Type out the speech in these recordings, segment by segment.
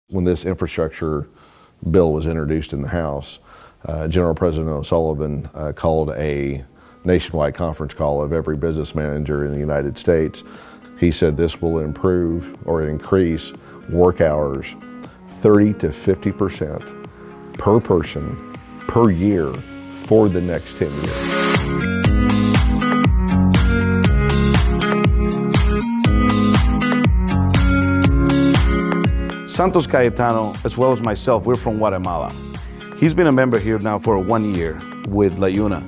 When this infrastructure bill was introduced in the House, General President O'Sullivan called a nationwide conference call of every business manager in the United States. He said this will improve or increase work hours 30 to 50% per person per year for the next 10 years. Santos Cayetano, as well as myself, we're from Guatemala. He's been a member here now for 1 year with LIUNA.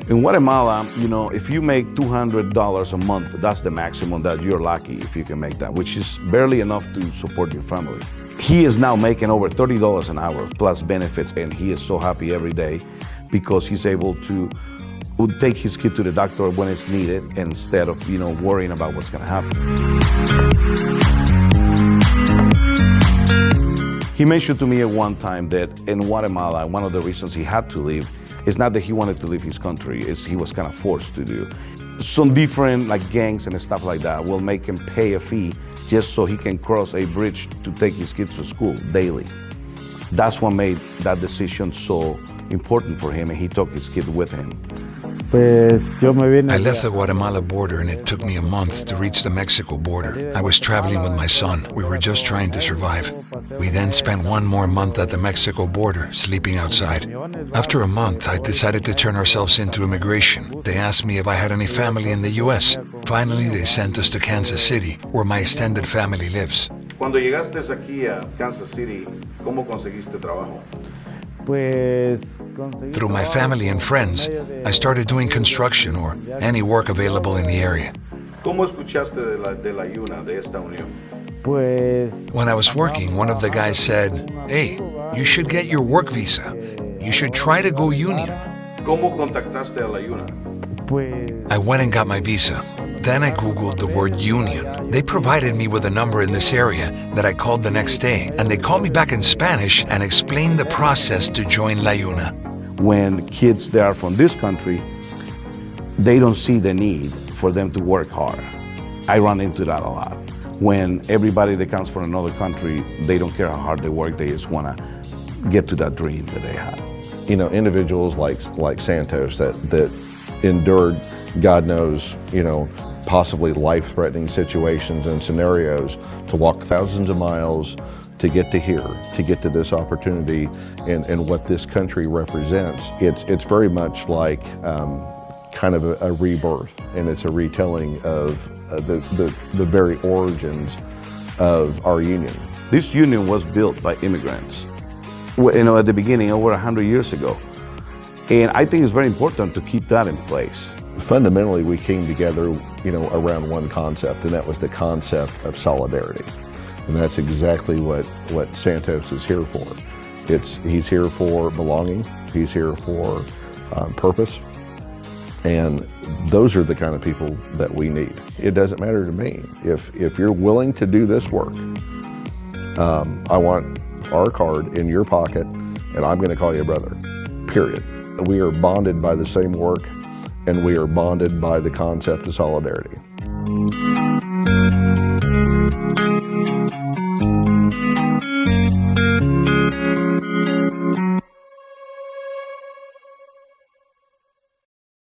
In Guatemala, if you make $200 a month, that's the maximum that you're lucky if you can make that, which is barely enough to support your family. He is now making over $30 an hour plus benefits, and he is so happy every day because he's able to take his kid to the doctor when it's needed instead of worrying about what's going to happen. He mentioned to me at one time that in Guatemala, one of the reasons he had to leave is not that he wanted to leave his country, it's he was kind of forced to do. Some different gangs and stuff like that will make him pay a fee just so he can cross a bridge to take his kids to school daily. That's what made that decision so important for him, and he took his kid with him. I left the Guatemala border and it took me a month to reach the Mexico border. I was traveling with my son. We were just trying to survive. We then spent 1 more month at the Mexico border, sleeping outside. After a month, I decided to turn ourselves into immigration. They asked me if I had any family in the U.S. Finally, they sent us to Kansas City, where my extended family lives. Cuando llegaste aquí a Kansas City, ¿cómo conseguiste trabajo? Through my family and friends, I started doing construction or any work available in the area. ¿Cómo escuchaste de la LIUNA, de esta unión? When I was working, one of the guys said, "Hey, you should get your work visa. You should try to go union." ¿Cómo contactaste a la LIUNA? I went and got my visa. Then I Googled the word union. They provided me with a number in this area that I called the next day, and they called me back in Spanish and explained the process to join LIUNA. When kids that are from this country, they don't see the need for them to work hard. I run into that a lot. When everybody that comes from another country, they don't care how hard they work, they just want to get to that dream that they have. Individuals like Santos that endured, God knows, possibly life-threatening situations and scenarios to walk thousands of miles to get to here, to get to this opportunity and what this country represents. It's very much like kind of a rebirth, and it's a retelling of the very origins of our union. This union was built by immigrants, at the beginning, over 100 years ago. And I think it's very important to keep that in place. Fundamentally, we came together, around one concept, and that was the concept of solidarity. And that's exactly what Santos is here for. He's here for belonging. He's here for purpose. And those are the kind of people that we need. It doesn't matter to me. If you're willing to do this work, I want our card in your pocket, and I'm going to call you a brother, period. We are bonded by the same work, and we are bonded by the concept of solidarity.